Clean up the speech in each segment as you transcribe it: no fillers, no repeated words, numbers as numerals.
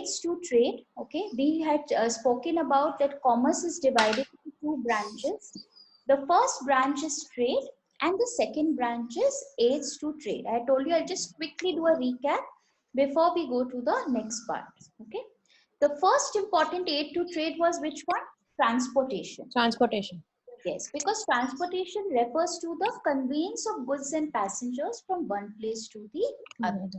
aids to trade. Okay, we had spoken about that commerce is divided into two branches. The first branch is trade, and the second branch is aids to trade. I told you I'll just quickly do a recap before we go to the next part. Okay, the first important aid to trade was which one? Transportation. Transportation. Yes, because transportation refers to the conveyance of goods and passengers from one place to the other.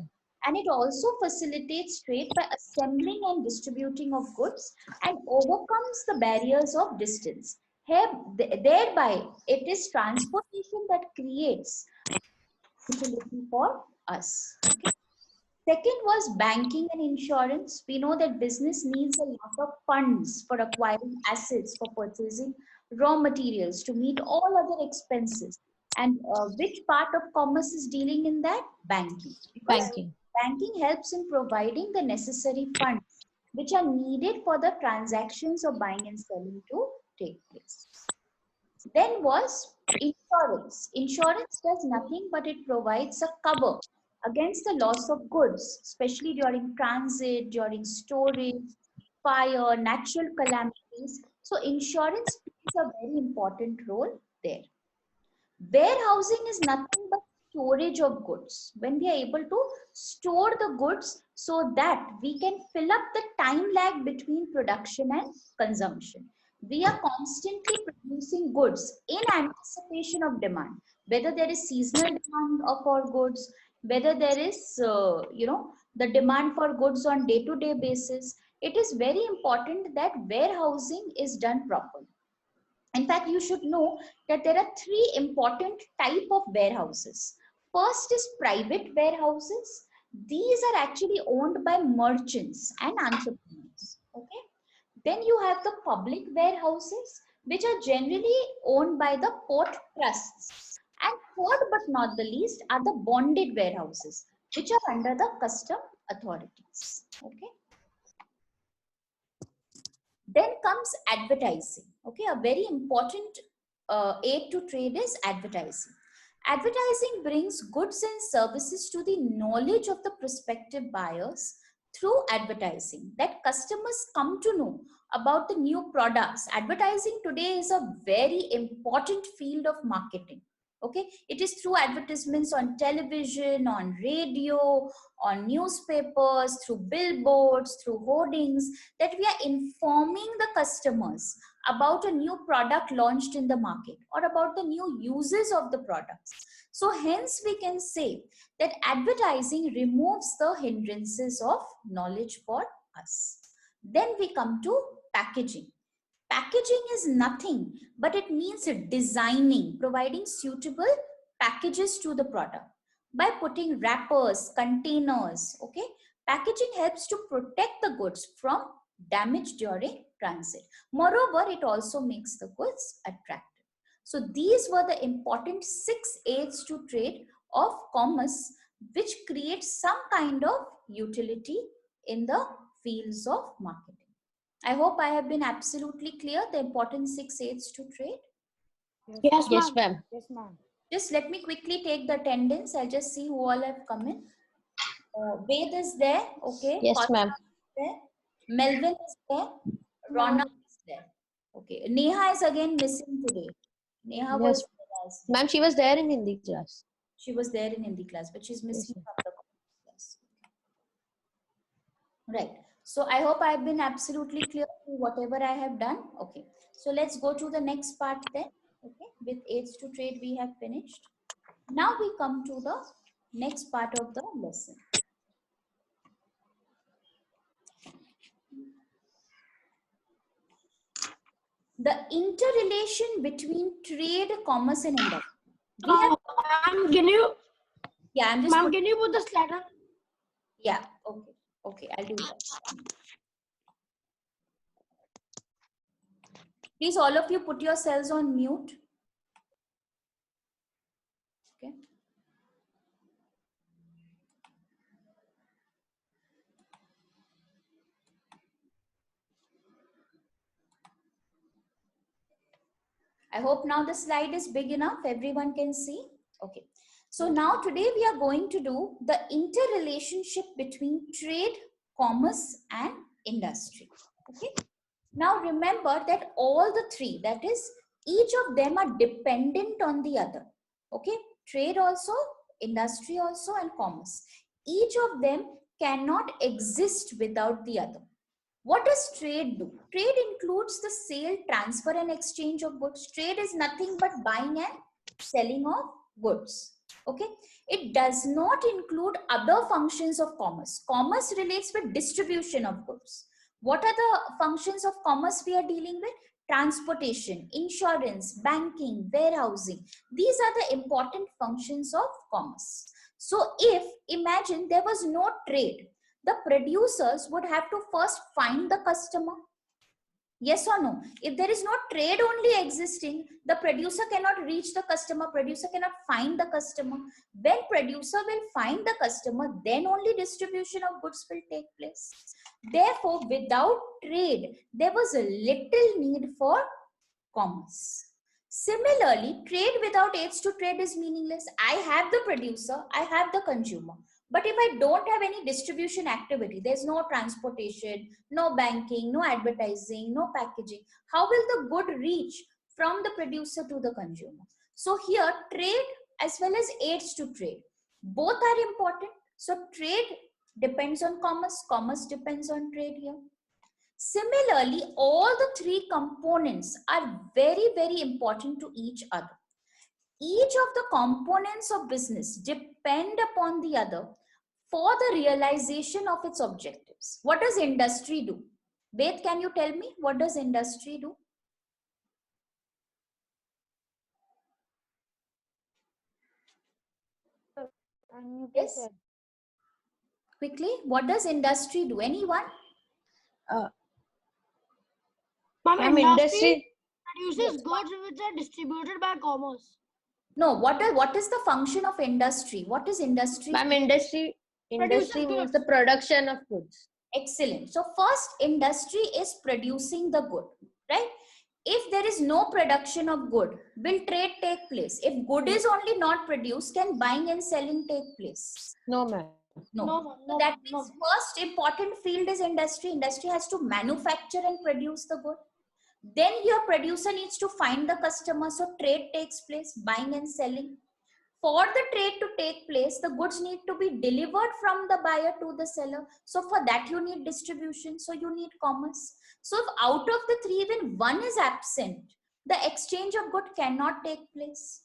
And it also facilitates trade by assembling and distributing of goods and overcomes the barriers of distance. Thereby, it is transportation that creates utility for us. Okay. Second was banking and insurance. We know that business needs a lot of funds for acquiring assets, for purchasing raw materials, to meet all other expenses. And which part of commerce is dealing in that? Banking. Because banking helps in providing the necessary funds which are needed for the transactions of buying and selling to take place. Then was insurance. Insurance does nothing but it provides a cover against the loss of goods, especially during transit, during storage, fire, natural calamities. So insurance plays a very important role there. Warehousing is nothing but storage of goods. When we are able to store the goods so that we can fill up the time lag between production and consumption. We are constantly producing goods in anticipation of demand, whether there is seasonal demand of our goods, whether there is, the demand for goods on day-to-day basis. It is very important that warehousing is done properly. In fact, you should know that there are three important types of warehouses. First is private warehouses. These are actually owned by merchants and entrepreneurs. Okay. Then you have the public warehouses, which are generally owned by the port trusts. And third but not the least are the bonded warehouses, which are under the custom authorities. Okay. Then comes advertising. Okay, a very important aid to trade is advertising. Advertising brings goods and services to the knowledge of the prospective buyers through advertising, that customers come to know about the new products. Advertising today is a very important field of marketing. Okay, it is through advertisements on television, on radio, on newspapers, through billboards, through hoardings, that we are informing the customers about a new product launched in the market or about the new uses of the products. So hence we can say that advertising removes the hindrances of knowledge for us. Then we come to packaging. Packaging is nothing but it means designing, providing suitable packages to the product by putting wrappers, containers. Okay, packaging helps to protect the goods from damage during transit. Moreover, it also makes the goods attractive. So these were the important 6 aids to trade of commerce, which creates some kind of utility in the fields of marketing. I hope I have been absolutely clear the important 6 aids to trade. Yes, ma'am. Yes, ma'am. Just let me quickly take the attendance. I'll just see who all have come in. Ved is there. Okay. Yes, ma'am. Melvin is there. Rona is there. Okay. Neha is again missing today. Neha was ma'am, she was there in Hindi class. She was there in Hindi class, but she's missing from the class. Right. So I hope I've been absolutely clear to whatever I have done. Okay. So let's go to the next part then. Okay. With aids to trade, we have finished. Now we come to the next part of the lesson. The interrelation between trade, commerce, and industry. Ma'am, can you? Yeah, I'm just. Ma'am, can you put the slide on? Yeah. Okay. Okay, I'll do that. Please, all of you, put yourselves on mute. Okay. I hope now the slide is big enough. Everyone can see. Okay. So now today we are going to do the interrelationship between trade, commerce, and industry. Okay. Now remember that all the three, that is, each of them are dependent on the other. Okay. Trade also, industry also, and commerce. Each of them cannot exist without the other. What does trade do? Trade includes the sale, transfer, and exchange of goods. Trade is nothing but buying and selling of goods. Okay. It does not include other functions of commerce. Commerce relates with distribution of goods. What are the functions of commerce we are dealing with? Transportation, insurance, banking, warehousing. These are the important functions of commerce. So if, imagine there was no trade, the producers would have to first find the customer. Yes or no? If there is no trade only existing, the producer cannot reach the customer, producer cannot find the customer. When producer will find the customer, then only distribution of goods will take place. Therefore, without trade, there was a little need for commerce. Similarly, trade without aids to trade is meaningless. I have the producer, I have the consumer. But if I don't have any distribution activity, there's no transportation, no banking, no advertising, no packaging, how will the good reach from the producer to the consumer? So here, trade as well as aids to trade, both are important. So trade depends on commerce, commerce depends on trade here. Similarly, all the three components are very, very important to each other. Each of the components of business depend upon the other for the realization of its objectives. What does industry do? Ved, can you tell me what does industry do? Yes. Quickly, what does industry do? Anyone? Ma'am, industry. produces goods which are distributed by commerce. No, what is the function of industry? What is industry? Ma'am, industry Produces means goods. the production of goods. Excellent. So first, industry is producing the good, right? If there is no production of good, will trade take place? If good is only not produced, can buying and selling take place? No, ma'am. No. So that means first important field is industry. Industry has to manufacture and produce the good. Then your producer needs to find the customer. So trade takes place, buying and selling. For the trade to take place, the goods need to be delivered from the buyer to the seller. So for that you need distribution. So you need commerce. So if out of the three, even one is absent, the exchange of good cannot take place.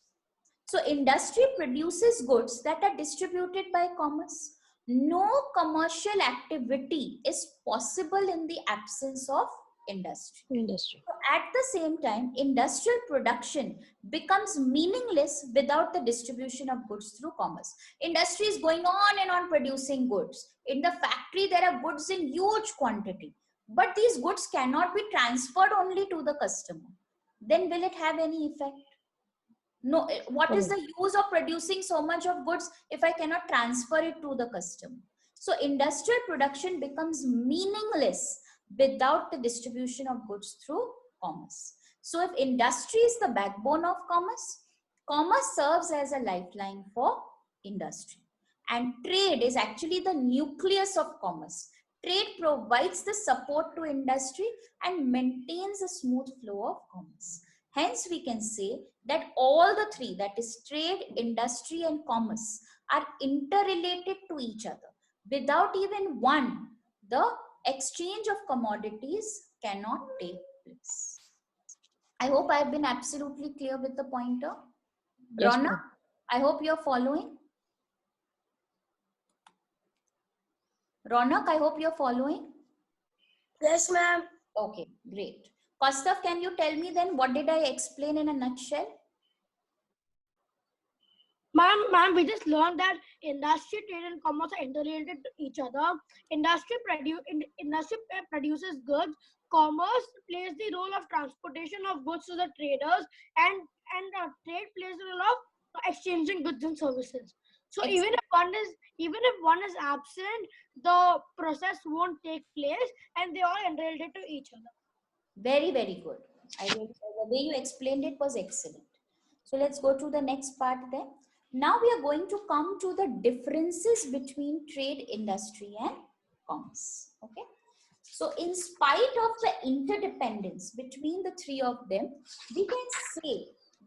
So industry produces goods that are distributed by commerce. No commercial activity is possible in the absence of industry. Industry. At the same time, industrial production becomes meaningless without the distribution of goods through commerce. Industry is going on and on producing goods. In the factory, there are goods in huge quantity, but these goods cannot be transferred only to the customer. Then will it have any effect? No. What is the use of producing so much of goods if I cannot transfer it to the customer? So industrial production becomes meaningless without the distribution of goods through commerce. So if industry is the backbone of commerce, commerce serves as a lifeline for industry. And trade is actually the nucleus of commerce. Trade provides the support to industry and maintains a smooth flow of commerce. Hence, we can say that all the three, that is trade, industry, and commerce, are interrelated to each other. Without even one, the exchange of commodities cannot take place. I hope I have been absolutely clear with the pointer. Yes, Rona, ma'am. I hope you're following. Ronak, I hope you're following. Yes, ma'am. Okay, great. Kaustav, can you tell me then what did I explain in a nutshell? Ma'am, we just learned that industry, trade, and commerce are interrelated to each other. Industry produces goods. Commerce plays the role of transportation of goods to the traders, and trade plays the role of exchanging goods and services. So even if one is absent, the process won't take place, and they are interrelated to each other. Very, very good. The way you explained it was excellent. So let's go to the next part then. Now we are going to come to the differences between trade, industry, and commerce. Okay. So in spite of the interdependence between the three of them, we can say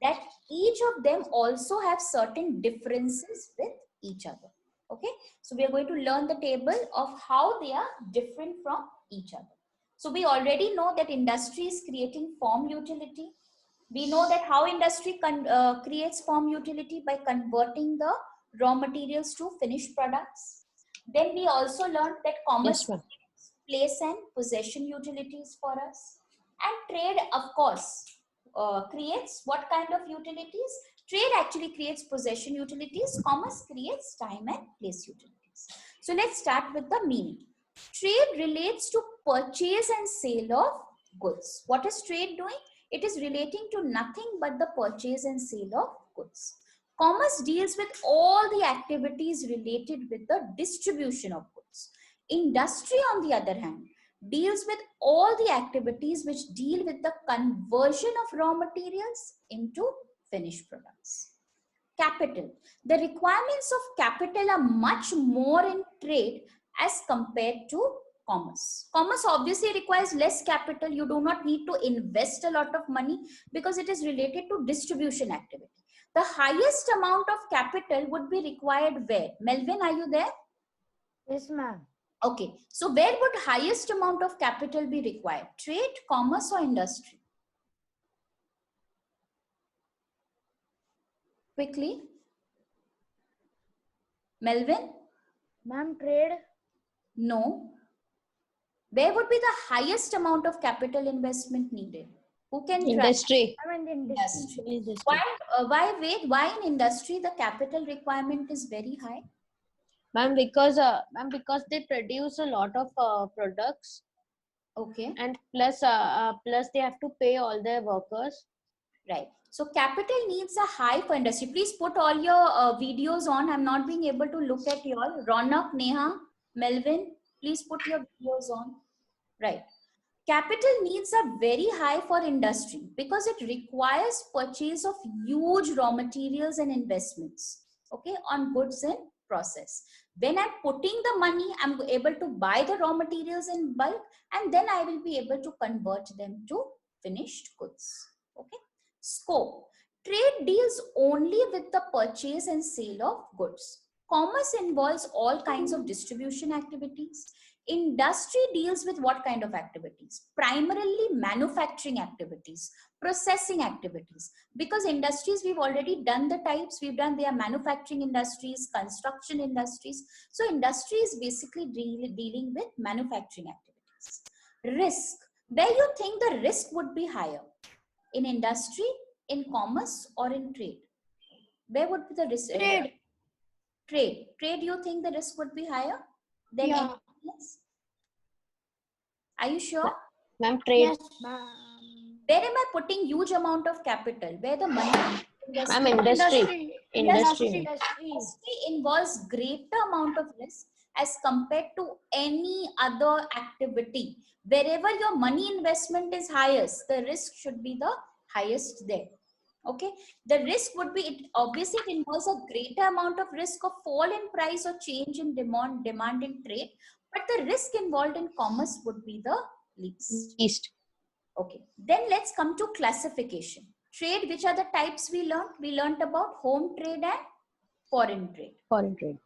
that each of them also have certain differences with each other. Okay, so we are going to learn the table of how they are different from each other. So we already know that industry is creating form utility. We know that how industry creates form utility by converting the raw materials to finished products. Then we also learned that commerce Yes, ma'am. place and possession utilities for us. And trade, of course, creates what kind of utilities? Trade actually creates possession utilities. Commerce creates time and place utilities. So let's start with the meaning. Trade relates to purchase and sale of goods. What is trade doing? It is relating to nothing but the purchase and sale of goods. Commerce deals with all the activities related with the distribution of goods. Industry, on the other hand, deals with all the activities which deal with the conversion of raw materials into finished products. Capital. The requirements of capital are much more in trade as compared to commerce. Commerce obviously requires less capital. You do not need to invest a lot of money because it is related to distribution activity. The highest amount of capital would be required where? Melvin, are you there? Yes, ma'am. Okay, so where would highest amount of capital be required? Trade, commerce, or industry? Quickly. Melvin? Ma'am, trade. No. Where would be the highest amount of capital investment needed? Who can try? Industry. I'm in the Industry. Industry. Why in industry the capital requirement is very high? Ma'am, because they produce a lot of products, Okay, and plus they have to pay all their workers. right. So capital needs are high for industry. Please put all your videos on. I'm not being able to look at you all. Ronak, Neha, Melvin, please put your videos on. Right. Capital needs are very high for industry because it requires purchase of huge raw materials and investments, okay, on goods and process. When I'm putting the money, I'm able to buy the raw materials in bulk, and then I will be able to convert them to finished goods. Okay. Scope. Trade deals only with the purchase and sale of goods. Commerce involves all kinds of distribution activities. Industry deals with what kind of activities? Primarily manufacturing activities, processing activities. Because industries, we've already done the types. We've done, they are manufacturing industries, construction industries. So industry is basically dealing with manufacturing activities. Risk. Where you think the risk would be higher? In industry, in commerce, or in trade? Where would be the risk? Trade. Trade, you think the risk would be higher than Yeah. anything else? Are you sure? Ma'am, trade. Yes, ma'am. Where am I putting huge amount of capital? Where the money? Ma'am, industry. Industry. Industry involves greater amount of risk as compared to any other activity. Wherever your money investment is highest, the risk should be the highest there. Okay, the risk would be, it obviously it involves a greater amount of risk of fall in price or change in demand in trade, but the risk involved in commerce would be the least. East. Okay, then let's come to classification. Trade, which are the types we learned? We learned about home trade and foreign trade. Foreign trade.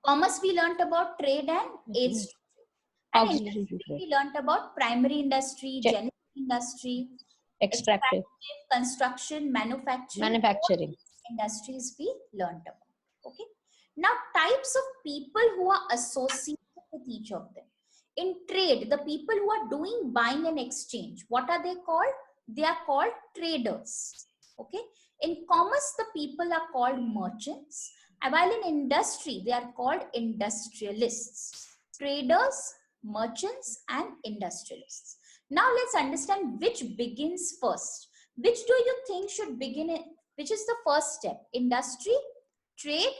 Commerce, we learned about trade and aids to trade. And Auxiliary industry, trade. we learned about primary industry, general industry, Extractive. construction, manufacturing. Manufacturing. Industries we learned about. Okay. Now, types of people who are associated with each of them. In trade, the people who are doing buying and exchange, what are they called? They are called traders. Okay. In commerce, the people are called merchants. And while in industry, they are called industrialists. Traders, merchants, and industrialists. Now let's understand which begins first. Which do you think should begin in, which is the first step? Industry, trade,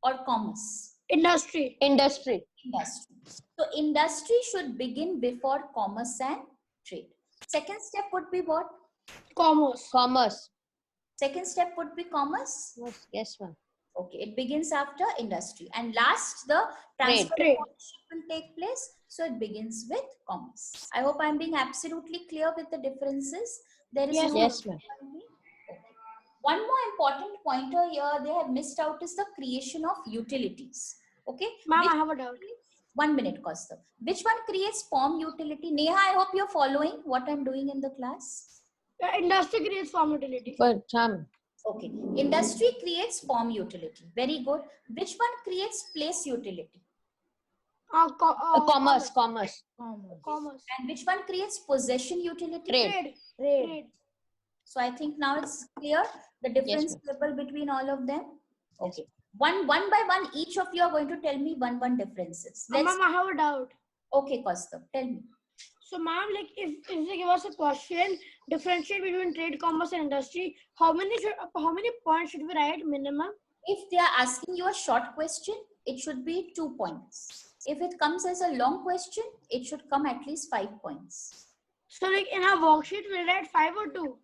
or commerce? Industry. Industry. Industry. So industry should begin before commerce and trade. Second step would be what? Commerce. Commerce. Second step would be commerce. Yes, ma'am. Okay, it begins after industry. And last, the transfer of Trade. ownership will take place. So it begins with commerce. I hope I'm being absolutely clear with the differences. There is Yes, no. Yes, ma'am. Okay. One more important pointer here they have missed out is the creation of utilities. Okay. Ma'am, Which I have a doubt. 1 minute, Kaustav. Which one creates form utility? Neha, I hope you're following what I'm doing in the class. Industry creates farm utility. But Okay. Industry creates form utility. Very good. Which one creates place utility? commerce. Commerce. And which one creates possession utility? Trade. Trade. So I think now it's clear the difference ma'am. level between all of them. Okay. One by one, each of you are going to tell me one differences. Let's. Ma'am, I have a doubt. Okay, Kaustav, tell me. So, ma'am, like if they give us a question, differentiate between trade, commerce, and industry, how many points should we write minimum? If they are asking you a short question, it should be 2 points. If it comes as a long question, it should come at least 5 points. So, like in our worksheet, we'll write 5 or 2.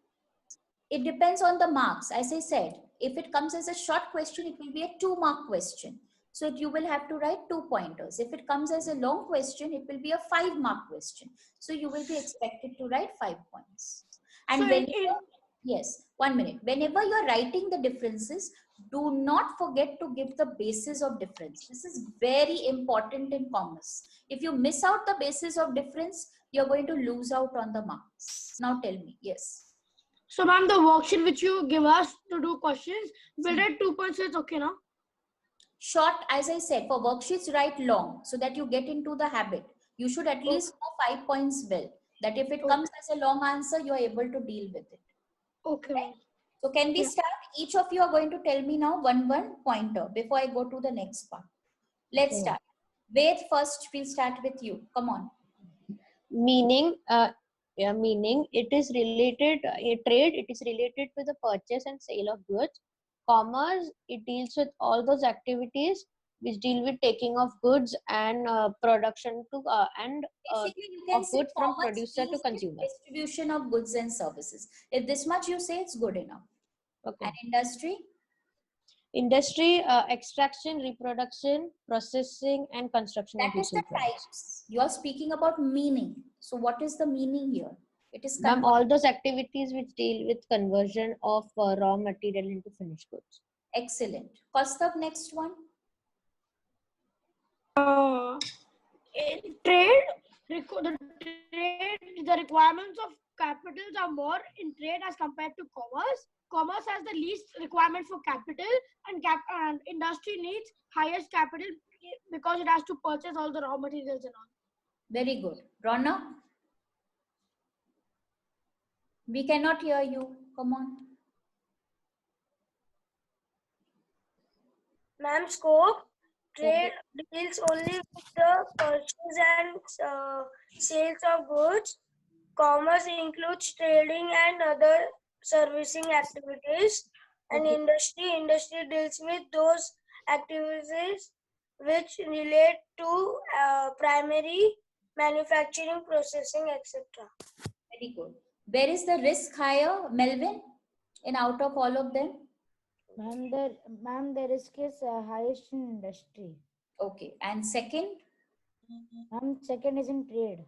It depends on the marks. As I said, if it comes as a short question, it will be a 2-mark question. So you will have to write 2 pointers. If it comes as a long question, it will be a 5-mark question. So you will be expected to write 5 points. And So yes, 1 minute. Whenever you are writing the differences, do not forget to give the basis of difference. This is very important in commerce. If you miss out the basis of difference, you're going to lose out on the marks. Now tell me, yes. So, ma'am, the worksheet which you give us to do questions, we'll write 2 points. So it's okay now. Short, as I said, for worksheets, write long so that you get into the habit. You should at least know 5 points well. That if it comes as a long answer, you are able to deal with it. Okay. Right? So can we start? Each of you are going to tell me now one pointer before I go to the next part. Let's start. Ved, first we'll start with you. Come on. Meaning, meaning it is related, trade, it is related to the purchase and sale of goods. Commerce, it deals with all those activities which deal with taking of goods and production to Basically, you can of say goods from commerce producer to deals with consumer. distribution of goods and services. If this much you say, it's good enough. Okay. And industry? Industry, extraction, reproduction, processing, and construction of That is the useful products. types. You are speaking about meaning. So what is the meaning here? It is Ma'am, all those activities which deal with conversion of raw material into finished goods. excellent. Kaustav, next one. In trade, the requirements of capitals are more in trade as compared to commerce. Commerce has the least requirement for capital, and industry needs highest capital because it has to purchase all the raw materials and all. Very good. Rana? We cannot hear you. Come on. Ma'am, scope. Trade deals only with the purchase and sales of goods. Commerce includes trading and other servicing activities. And industry deals with those activities which relate to primary manufacturing, processing, etc. Very good. Where is the risk higher, Melvin? In out of all of them? Ma'am, the risk is highest in industry. Okay. And second? Ma'am, second is in trade.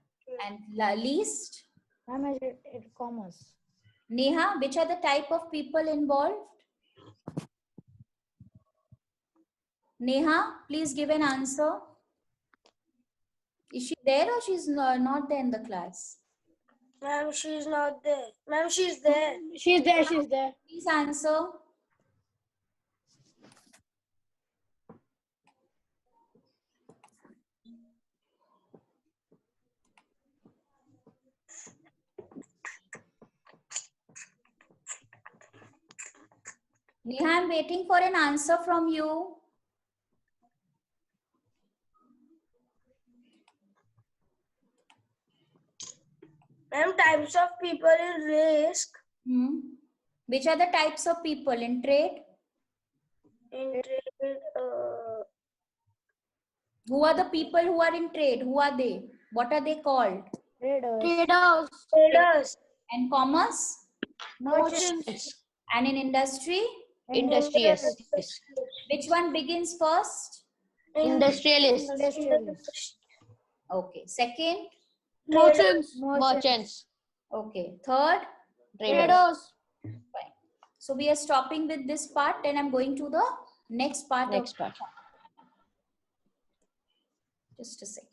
And least? Ma'am, it commerce. Neha, which are the type of people involved? Neha, please give an answer. Is she there or she's not there in the class? Ma'am, she's not there. Ma'am, she's there. She's there. Please answer. Neha, I'm waiting for an answer from you. Ma'am, types of people in risk. Which are the types of people in trade? In trade, Who are the people who are in trade? Who are they? What are they called? Traders. traders. And commerce? Merchants. And in industry? Industrious. Which one begins first? Industrialist. Industrialist. Okay. Second? Merchants. Merchants. Okay. Third? Traders. Fine. So we are stopping with this part, and I'm going to the next part. Next part. Just a second.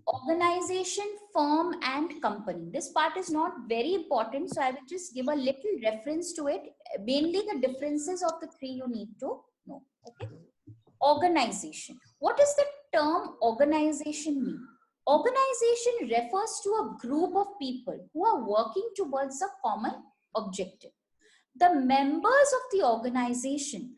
Organization, firm, and company. This part is not very important, so I will just give a little reference to it. Mainly the differences of the three you need to know. Okay. Organization. What does the term organization mean? Organization refers to a group of people who are working towards a common objective. The members of the organization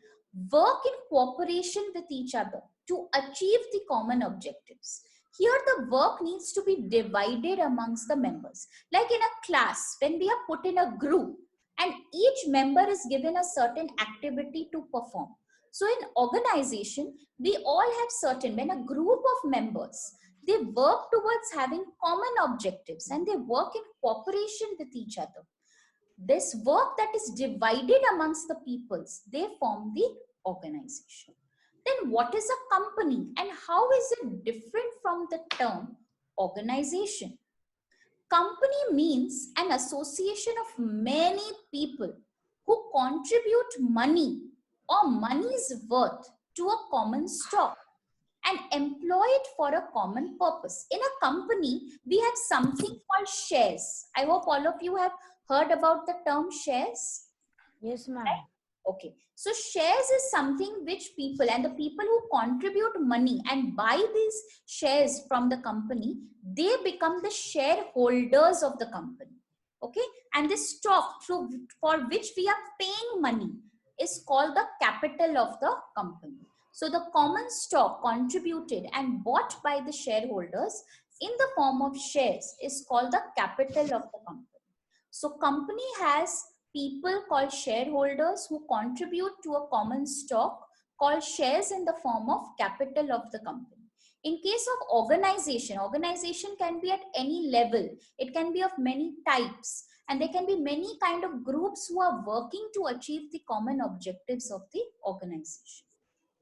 work in cooperation with each other to achieve the common objectives. Here, the work needs to be divided amongst the members. Like in a class, when we are put in a group and each member is given a certain activity to perform. So in organization, we all have certain, when a group of members, they work towards having common objectives and they work in cooperation with each other. This work that is divided amongst the peoples, they form the organization. Then what is a company and how is it different from the term organization? Company means an association of many people who contribute money or money's worth to a common stock and employ it for a common purpose. In a company, we have something called shares. I hope all of you have heard about the term shares. Yes, ma'am. Okay, so shares is something which people and the people who contribute money and buy these shares from the company, they become the shareholders of the company. Okay, and this stock for which we are paying money is called the capital of the company. So the common stock contributed and bought by the shareholders in the form of shares is called the capital of the company. So company has people called shareholders who contribute to a common stock called shares in the form of capital of the company. In case of organization, organization can be at any level. It can be of many types and there can be many kind of groups who are working to achieve the common objectives of the organization.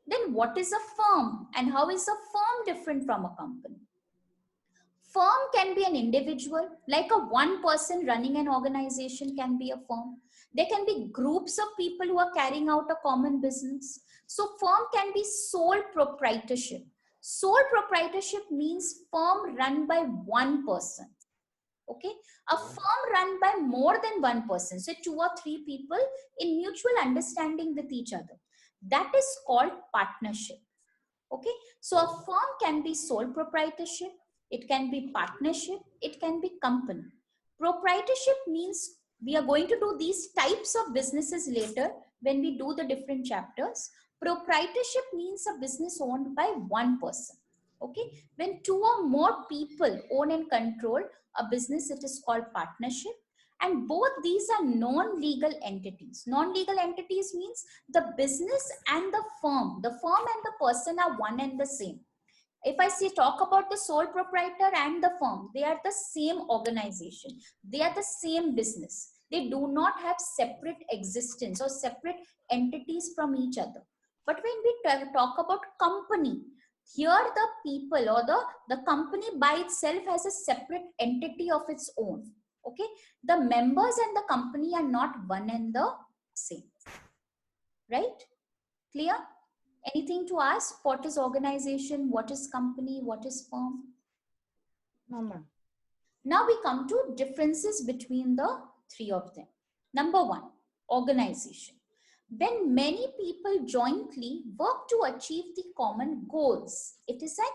Then what is a firm and how is a firm different from a company? Firm can be an individual, like a one person running an organization can be a firm. There can be groups of people who are carrying out a common business. So firm can be sole proprietorship. Sole proprietorship means firm run by one person. Okay, a firm run by more than one person, so 2 or 3 people in mutual understanding with each other. That is called partnership. Okay, so a firm can be sole proprietorship, it can be partnership, it can be company. Proprietorship means we are going to do these types of businesses later when we do the different chapters. Proprietorship means a business owned by one person. Okay, when 2 or more people own and control a business, it is called partnership. And both these are non-legal entities. Non-legal entities means the business and the firm and the person are one and the same. If I say talk about the sole proprietor and the firm, they are the same organization. They are the same business. They do not have separate existence or separate entities from each other. But when we talk about company, here the people or the company by itself has a separate entity of its own. Okay, the members and the company are not one and the same. Right? Clear? Anything to ask? What is organization? What is company? What is firm? No, ma'am. Now we come to differences between the 3 of them. Number 1, organization. When many people jointly work to achieve the common goals, it is an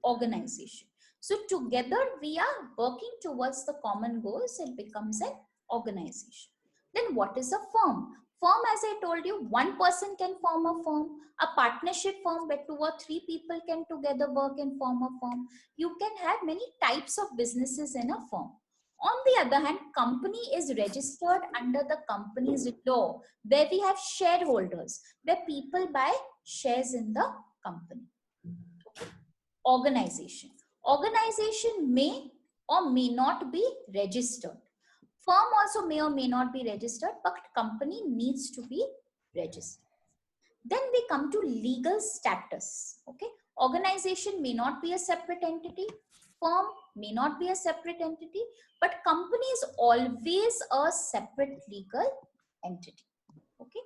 organization. So together we are working towards the common goals, it becomes an organization. Then what is a firm? Firm, as I told you, one person can form a firm. A partnership firm where 2 or 3 people can together work and form a firm. You can have many types of businesses in a firm. On the other hand, company is registered under the company's law, where we have shareholders, where people buy shares in the company. Organization. Organization may or may not be registered. Firm also may or may not be registered, but company needs to be registered. Then we come to legal status. Okay, organization may not be a separate entity, firm may not be a separate entity, but company is always a separate legal entity. Okay,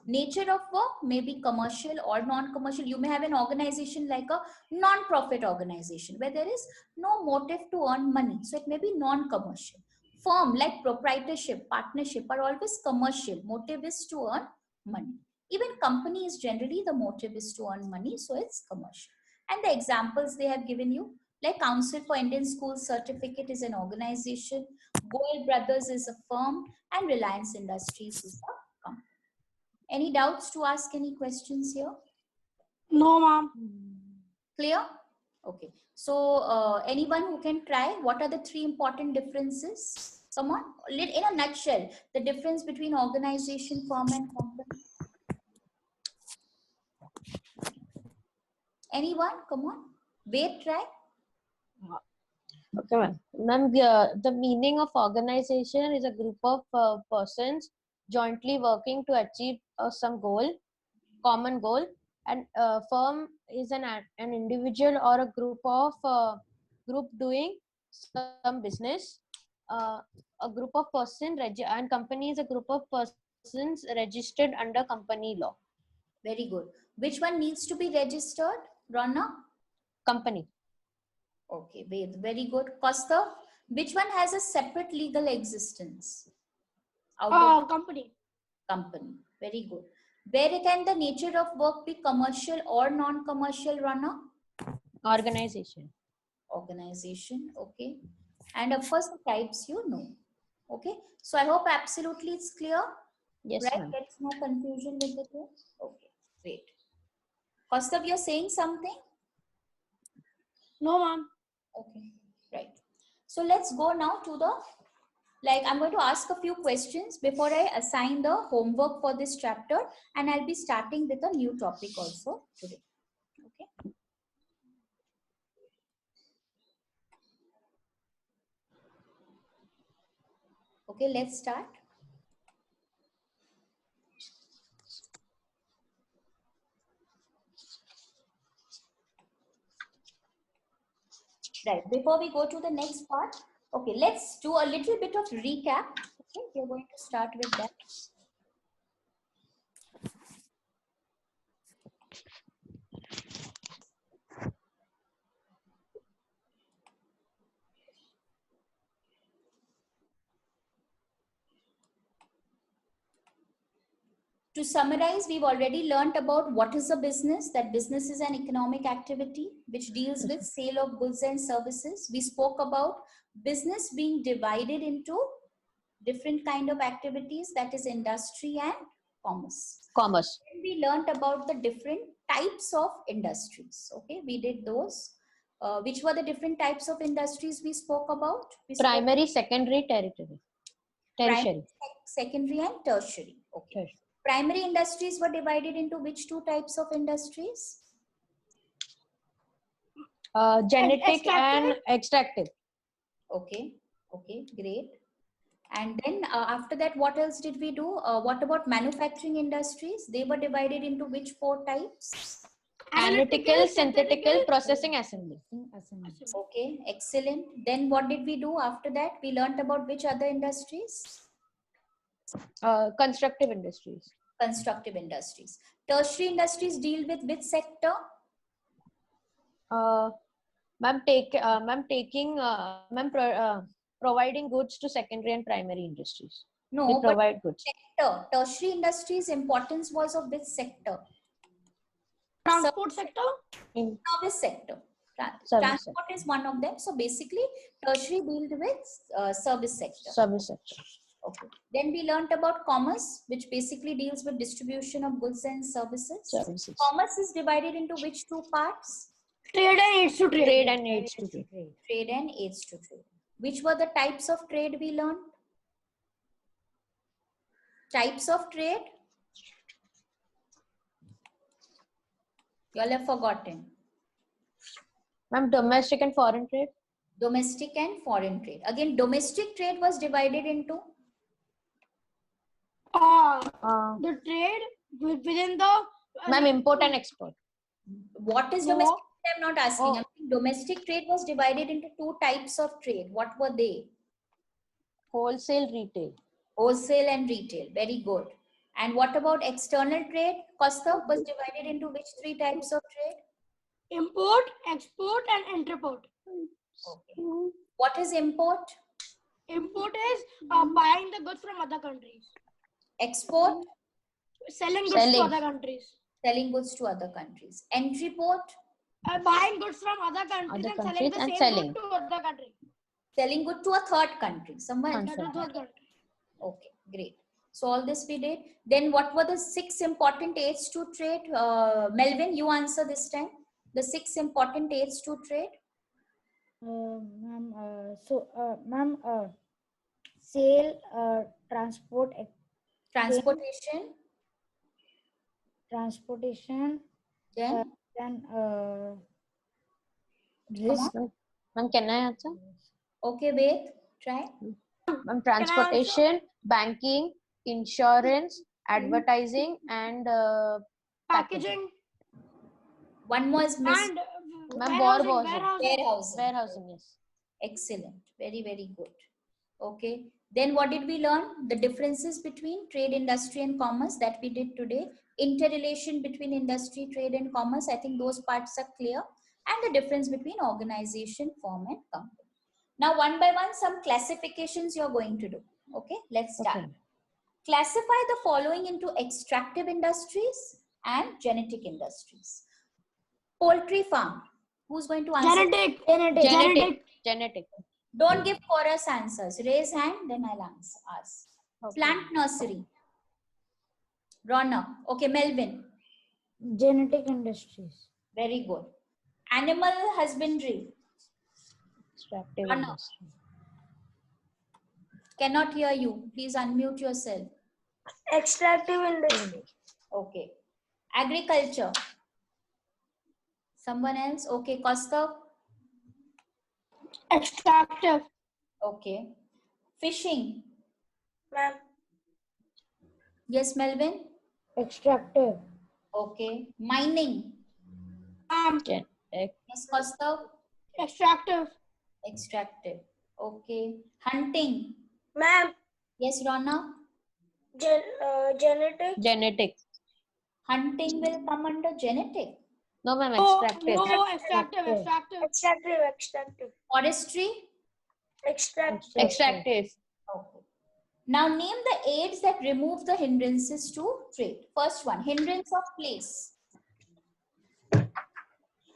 nature of work may be commercial or non-commercial. You may have an organization like a non-profit organization where there is no motive to earn money, so it may be non-commercial. Firm like proprietorship, partnership are always commercial. Motive is to earn money. Even company is generally the motive is to earn money, so it's commercial. And the examples they have given you, like Council for Indian Schools Certificate is an organization, Goel Brothers is a firm, and Reliance Industries is a company. Any doubts to ask any questions here? No, ma'am. Clear? Okay. So anyone who can try, what are the three important differences? Come on, in a nutshell, the difference between organization, firm and company. Anyone? Come on. Wait, try. Okay, ma'am. Ma'am, the meaning of organization is a group of persons jointly working to achieve some goal, common goal, and firm is an individual or a group of group doing some business. A group of persons and company is a group of persons registered under company law. Very good. Which one needs to be registered, Rana? Company. Okay, very good. Kaustav, which one has a separate legal existence? Out of Company. company. Very good. Where can the nature of work be commercial or non-commercial, Rana? Organization. Organization, okay. And of course, the types you know. Okay. So I hope absolutely it's clear. Yes, Right? ma'am. There's no confusion with the two. Okay, great. Kaustav, you're saying something? No, ma'am. Okay, right. So let's go now to the, I'm going to ask a few questions before I assign the homework for this chapter, and I'll be starting with a new topic also today. Okay. Okay, let's start. Right, before we go to the next part, okay, let's do a little bit of recap. Okay, we're going to start with that. To summarize, we've already learned about what is a business, that business is an economic activity which deals with sale of goods and services. We spoke about business being divided into different kind of activities, that is industry and commerce. Commerce. Then we learned about the different types of industries. Okay, we did those. Which were the different types of industries we spoke about? Primary, secondary, tertiary. Primary, secondary and tertiary. Okay. Tertiary. Primary industries were divided into which two types of industries? Genetic and extractive. Okay, okay, great. And then after that, what else did we do? What about manufacturing industries? They were divided into which four types? Analytical, synthetical, processing, assembly. Okay, excellent. Then what did we do after that? We learned about which other industries? Constructive industries. Constructive industries. Tertiary industries deal with which sector? Providing goods to secondary and primary industries. No, they provide goods. Sector. Tertiary industries importance was of which sector? Transport sector? Service sector. Transport is one of them. So basically, tertiary deals with service sector. Service sector. Okay. Then we learned about commerce, which basically deals with distribution of goods and services. Commerce is divided into which two parts? Trade and aids to trade. Trade and aids to trade. Trade and aids to trade. Which were the types of trade we learned? Types of trade? You all have forgotten. Ma'am, domestic and foreign trade. Domestic and foreign trade. Again, domestic trade was divided into The trade within the Ma'am, import and export. what is No. domestic trade? I'm not asking. Oh. I'm saying domestic trade was divided into two types of trade. What were they? Wholesale, retail. Wholesale and retail. Very good. And what about external trade? Kaustav, was divided into which three types of trade? import, export, and interport. Okay. What is import? Import is buying the goods from other countries, Export, selling goods to Selling. other countries, selling goods to other countries. Entry port, buying goods from other countries Other and selling countries the and same selling. good to other countries. selling good to a third country. Someone else? That is third country. Okay, great. So all this we did. Then what were the 6 important aids to trade? Melvin, you answer this time. The 6 important aids to trade. Ma'am, ma'am, sale, transport, Transportation, transportation, then then come risk. on. Ma'am, can I answer? Okay, wait, try. Ma'am, transportation, banking, insurance, advertising, and Packaging One more is missing. and Ma'am, warehousing, warehousing. Warehousing. Warehousing, yes. Excellent. Very, very good. Okay. Then what did we learn? The differences between trade, industry, and commerce that we did today. Interrelation between industry, trade, and commerce. I think those parts are clear. And the difference between organization, firm, and company. Now, one by one, some classifications you're going to do. Okay. Let's start. Okay. Classify the following into extractive industries and genetic industries. Poultry farm. Who's going to answer? genetic, Genetic. Don't give chorus answers. Raise hand, then I'll answer. Ask. Okay. Plant nursery. Rana. Okay, Melvin. Genetic industries. Very good. Animal husbandry. Extractive Rana. industry. Cannot hear you. Please unmute yourself. Extractive industry. Okay. Agriculture. Someone else? Okay, Kaustav. extractive, Okay. Fishing. Ma'am. Yes, Melvin. Extractive. Okay. Mining. Gen- Yes, Kaustav. extractive, Extractive. Okay. Hunting. Ma'am. Yes, Rana. Genetic. Genetic. Hunting will come under genetic. No, ma'am, no, extractive. Extractive. Forestry. Extractive. Extractive. Okay. Now name the aids that remove the hindrances to trade. First one, hindrance of place.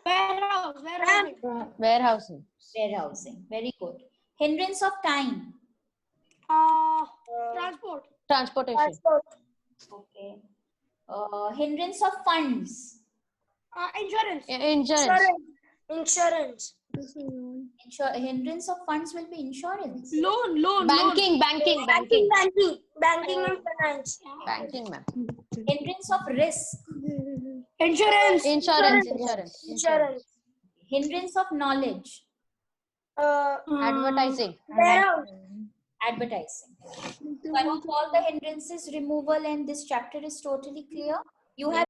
warehousing, Warehousing. Warehousing. Very good. Hindrance of time. transport, Transportation. Transport. Okay. Hindrance of funds. insurance, Insurance. Hindrance of funds will be insurance. loan, Banking. Banking and finance. Banking, ma'am. Hindrance of risk. insurance, Insurance. Hindrance of knowledge. Advertising. Warehouse. Advertising. So I hope all the hindrances removal and this chapter is totally clear. You have